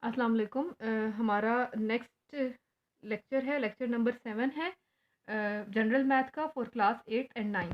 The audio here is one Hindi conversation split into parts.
अस्सलाम वालेकुम। हमारा नेक्स्ट लेक्चर है, लेक्चर नंबर 7 है जनरल मैथ का फॉर क्लास 8 एंड 9।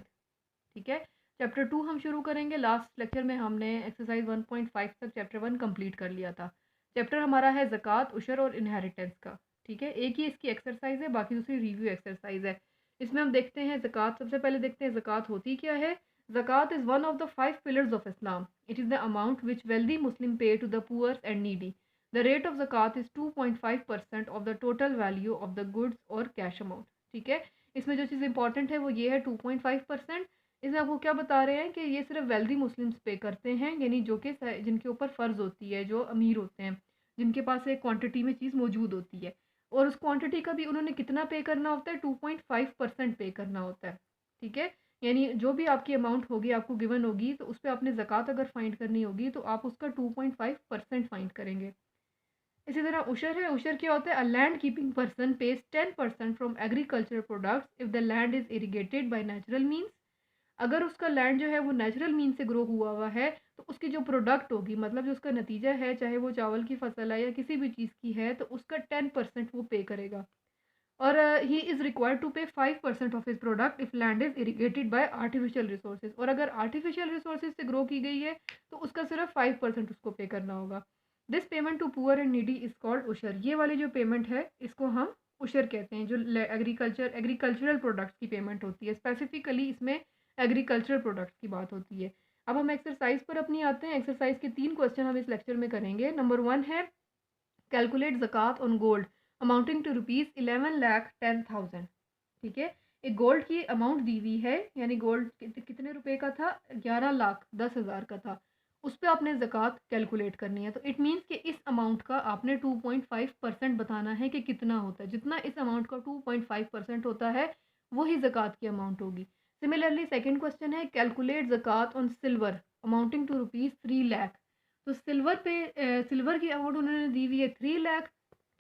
ठीक है, चैप्टर 2 हम शुरू करेंगे। लास्ट लेक्चर में हमने एक्सरसाइज 1.5 तक चैप्टर 1 कंप्लीट कर लिया था। चैप्टर हमारा है ज़कात, उशर और इनहेरिटेंस का। ठीक है, एक ही इसकी एक्सरसाइज है, बाकी दूसरी रिव्यू एक्सरसाइज है। इसमें हम देखते हैं ज़कात। सबसे पहले देखते हैं ज़कात होती क्या है। ज़कात is one of the 5 pillars of Islam. It is the amount which wealthy Muslim pay to the poor and needy. The rate of ज़कात is 2.5% of the total value of the goods और कैश अमाउंट। ठीक है, इसमें जो चीज़ इंपॉर्टेंट है वो ये है 2.5%। इसमें आपको क्या बता रहे हैं कि ये सिर्फ वेल्दी मुस्लिम्स पे करते हैं, यानी जो कि जिनके ऊपर फ़र्ज़ होती है, जो अमीर होते हैं, जिनके पास एक क्वांटिटी में चीज़ मौजूद होती है, और उस क्वांटिटी का भी उन्होंने कितना पे करना होता है, 2.5% पे करना होता है। ठीक है, यानी जो भी आपकी अमाउंट होगी, आपको गिवन होगी, तो उस पर आपने ज़कात अगर फाइंड करनी होगी तो आप उसका 2.5% फाइंड करेंगे। इसी तरह उशर है। उशर क्या होता है? A land keeping person page 10% from agriculture products if the land is irrigated by natural means. अगर उसका लैंड जो है वो नेचुरल मीन से ग्रो हुआ हुआ है, तो उसकी जो प्रोडक्ट होगी, मतलब जो उसका नतीजा है, चाहे वो चावल की फसल है या किसी भी चीज़ की है, तो उसका 10% वो पे करेगा। और ही इज़ रिक्वायर्ड टू पे 5% of his product if land is irrigated bye artificial resources. और अगर आर्टिफिशियल रिसोर्सेज से ग्रो की गई है तो उसका सिर्फ 5% उसको पे करना होगा। This payment to poor and needy is called उशर। ये वाली जो पेमेंट है इसको हम उशर कहते हैं, जो एग्रीकल्चरल प्रोडक्ट्स की पेमेंट होती है। स्पेसिफिकली इसमें एग्रीकल्चरल प्रोडक्ट्स की बात होती है। अब हम एक्सरसाइज पर अपनी आते हैं। एक्सरसाइज के 3 क्वेश्चन हम इस लेक्चर में करेंगे। नंबर 1 है कैलकुलेट ज़कात ऑन गोल्ड अमाउंटिंग टू ₹11,10,000। ठीक है, एक गोल्ड की अमाउंट दी हुई है, यानी गोल्ड कितने रुपए का था? 11,10,000 का था। उस पर आपने ज़कात कैलकुलेट करनी है। तो इट मीन्स कि इस अमाउंट का आपने 2.5% बताना है कि कितना होता है। जितना इस अमाउंट का 2.5% होता है वही ज़कात की अमाउंट होगी। सिमिलरली सेकेंड क्वेश्चन है कैलकुलेट ज़कात ऑन सिल्वर अमाउंटिंग टू ₹3,00,000। तो सिल्वर की अमाउंट उन्होंने दी हुई है 3,00,000।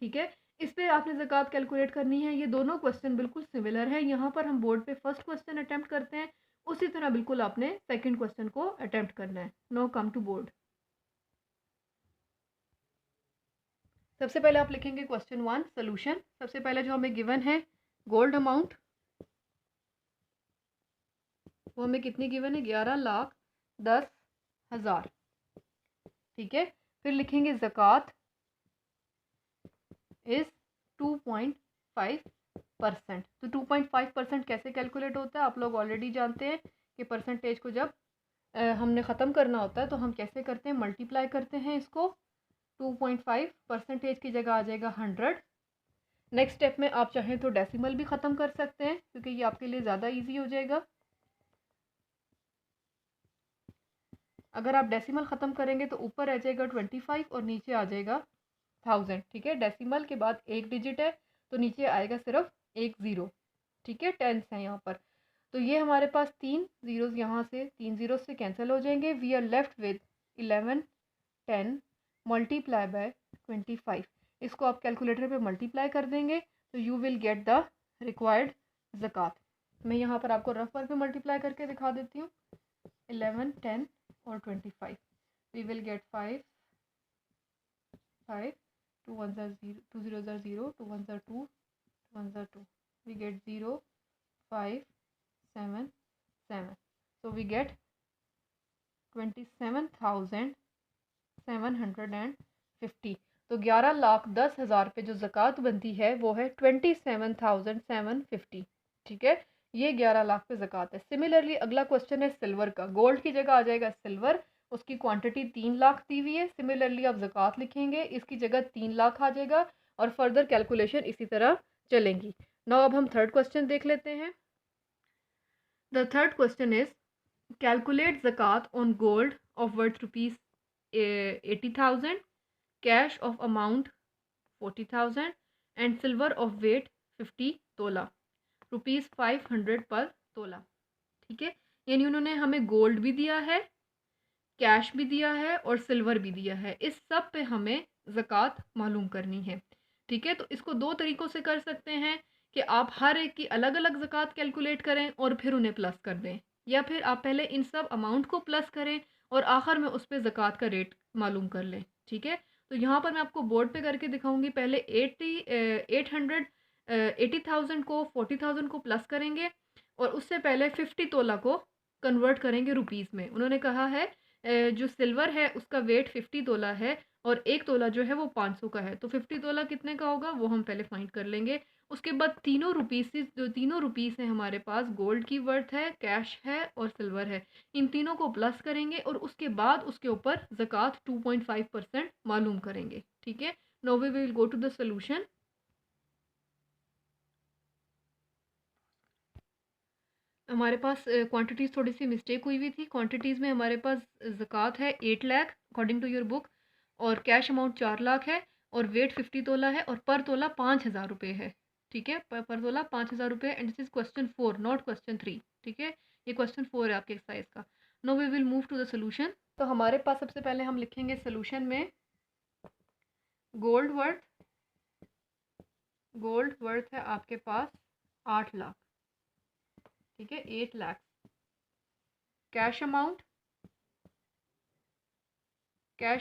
ठीक है, इस पे आपने ज़कात कैलकुलेट करनी है। ये दोनों क्वेश्चन बिल्कुल सिमिलर है। यहाँ पर हम बोर्ड पे फर्स्ट क्वेश्चन अटेम्प्ट करते हैं, उसी तरह बिल्कुल आपने सेकंड क्वेश्चन को अटेम्प्ट करना है। No come to board. सबसे पहले आप लिखेंगे क्वेश्चन 1 सोल्यूशन। सबसे पहले जो हमें गिवन है गोल्ड अमाउंट, वो हमें कितनी गिवन है? 11,10,000। ठीक है, फिर लिखेंगे ज़कात इज़ 2.5%। तो 2.5% कैसे कैलकुलेट होता है? आप लोग ऑलरेडी जानते हैं कि परसेंटेज को जब हमने ख़त्म करना होता है तो हम कैसे करते हैं? मल्टीप्लाई करते हैं इसको। 2.5 परसेंटेज की जगह आ जाएगा 100। नेक्स्ट स्टेप में आप चाहें तो डेसिमल भी ख़त्म कर सकते हैं, क्योंकि ये आपके लिए ज़्यादा ईजी हो जाएगा। अगर आप डेसिमल ख़त्म करेंगे तो ऊपर आ जाएगा 25 और नीचे आ जाएगा 1000। ठीक है, डेसिमल के बाद एक डिजिट है तो नीचे आएगा सिर्फ एक ज़ीरो। ठीक है, टेंस है यहाँ पर। तो ये हमारे पास 3 ज़ीरोज़, यहाँ से 3 ज़ीरो से कैंसिल हो जाएंगे। We are left with 1110 multiply by 25। इसको आप कैलकुलेटर पे मल्टीप्लाई कर देंगे तो you will get the required ज़कात। मैं यहाँ पर आपको रफ वर्क पे मल्टीप्लाई करके दिखा देती हूँ। 11, 10 और 25। We will get 5, 5, 2 1 0, 2 0 0, 2 1 2, 2 1 2. We get 0, 5, 7, 7. So we get 27,750। तो 11,10,000 पे जो ज़कात बनती है वो है 27,750। ठीक है, ये 11 लाख पे ज़कात है। सिमिलरली अगला क्वेश्चन है सिल्वर का। गोल्ड की जगह आ जाएगा सिल्वर, उसकी क्वांटिटी 3 लाख दी हुई है। सिमिलरली आप ज़कात लिखेंगे, इसकी जगह 3 लाख आ जाएगा और फर्दर कैलकुलेशन इसी तरह चलेंगी। नाउ अब हम थर्ड क्वेश्चन देख लेते हैं। The third question is calculate ज़कात on gold of worth ₹80,000, cash of amount 40,000 and silver of weight 50 तोला, ₹500 पर तोला। ठीक है, यानी उन्होंने हमें गोल्ड भी दिया है, कैश भी दिया है और सिल्वर भी दिया है। इस सब पे हमें ज़कात मालूम करनी है। ठीक है, तो इसको दो तरीक़ों से कर सकते हैं कि आप हर एक की अलग अलग ज़कात कैलकुलेट करें और फिर उन्हें प्लस कर दें, या फिर आप पहले इन सब अमाउंट को प्लस करें और आखिर में उस पर ज़कात का रेट मालूम कर लें। ठीक है, तो यहाँ पर मैं आपको बोर्ड पे करके दिखाऊंगी। पहले 80,000 को 40,000 को प्लस करेंगे और उससे पहले 50 तोला को कन्वर्ट करेंगे रुपीज़ में। उन्होंने कहा है जो सिल्वर है उसका वेट 50 तोला है और 1 तोला जो है वो 500 का है। तो 50 तोला कितने का होगा वो हम पहले फाइंड कर लेंगे। उसके बाद तीनों रुपीस से जो तीनों रुपीस हैं हमारे पास, गोल्ड की वर्थ है, कैश है और सिल्वर है, इन तीनों को प्लस करेंगे और उसके बाद उसके ऊपर ज़कात 2.5% मालूम करेंगे। ठीक है, now we will go to the solution. हमारे पास क्वांटिटीज़ थोड़ी सी मिस्टेक हुई थी। क्वांटिटीज़ में हमारे पास ज़कात है 8 lakh according to your book, और कैश अमाउंट 4 लाख है, और वेट 50 तोला है, और पर तोला 5,000 रुपये है। ठीक है, पर तोला 5,000 रुपये। And this is question 4 not question 3। ठीक है, ये क्वेश्चन 4 है आपके एक्सरसाइज का। No we will move to the solution. तो हमारे पास सबसे पहले हम लिखेंगे सोल्यूशन में गोल्ड वर्थ है आपके पास 8 लाख। ठीक है, 8 लाख। कैश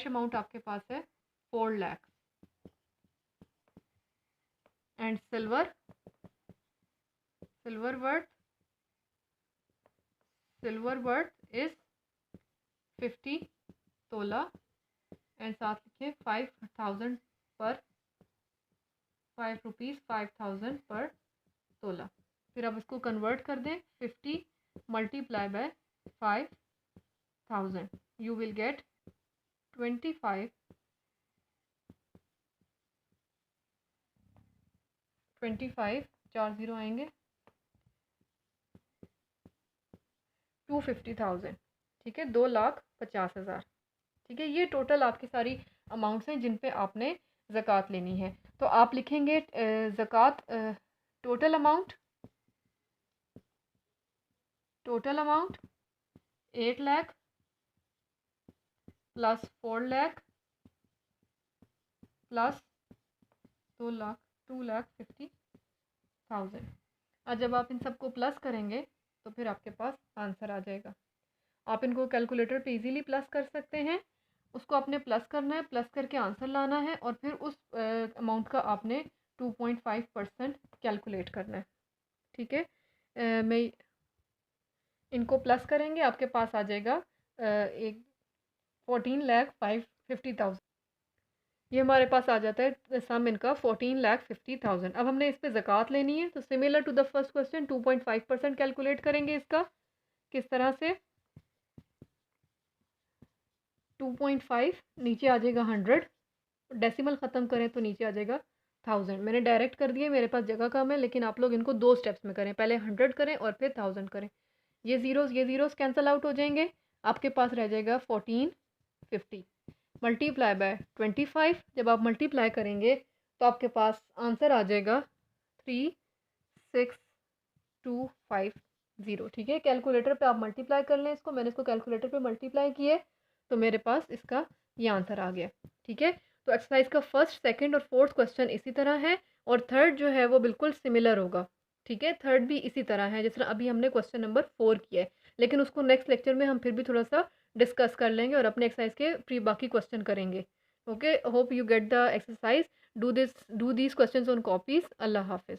अमाउंट आपके पास है 4 lakh. And silver worth is 50 तोला। एंड साथ लिखिए 5,000 पर 5 रुपीज़ 5,000 पर तोला। फिर आप इसको कन्वर्ट कर दें, 50 multiply by 5,000, you will gate 25 4 0 आएंगे 250,000। ठीक है, 2,50,000। ठीक है, ये टोटल आपकी सारी अमाउंट्स हैं जिन पे आपने ज़कात लेनी है। तो आप लिखेंगे ज़कात total amount 8 lakh plus 4 lakh plus 2,50,000। और जब आप इन सबको प्लस करेंगे तो फिर आपके पास आंसर आ जाएगा। आप इनको कैलकुलेटर पे इजीली प्लस कर सकते हैं। उसको आपने प्लस करना है, प्लस करके आंसर लाना है, और फिर उस अमाउंट का आपने 2.5% कैलकुलेट करना है। ठीक है, मैं इनको प्लस करेंगे, आपके पास आ जाएगा 14,50,000। ये हमारे पास आ जाता है सम इनका 14,50,000। अब हमने इस पे ज़कात लेनी है, तो similar to the first question 2.5% calculate करेंगे इसका। किस तरह से? 2.5 नीचे आ जाएगा 100, डेसिमल ख़त्म करें तो नीचे आ जाएगा 1000। मैंने डायरेक्ट कर दिए, मेरे पास जगह कम है, लेकिन आप लोग इनको 2 स्टेप्स में करें, पहले 100 करें और फिर 1000 करें। ये ज़ीरोज़ कैंसिल आउट हो जाएंगे, आपके पास रह जाएगा 1450 मल्टीप्लाई बाय 25। जब आप मल्टीप्लाई करेंगे तो आपके पास आंसर आ जाएगा 36250। ठीक है, कैलकुलेटर पे आप मल्टीप्लाई कर लें इसको। मैंने इसको कैलकुलेटर पे मल्टीप्लाई किए तो मेरे पास इसका ये आंसर आ गया। ठीक है, तो एक्सरसाइज का फर्स्ट, सेकंड और फोर्थ क्वेश्चन इसी तरह है, और थर्ड जो है वो बिल्कुल सिमिलर होगा। ठीक है, थर्ड भी इसी तरह है जिस तरह अभी हमने क्वेश्चन नंबर 4 किया है, लेकिन उसको नेक्स्ट लेक्चर में हम फिर भी थोड़ा सा डिस्कस कर लेंगे और अपने एक्सरसाइज के बाकी क्वेश्चन करेंगे। Okay, hope you get the exercise. Do these questions on copies. Allah हाफिज़।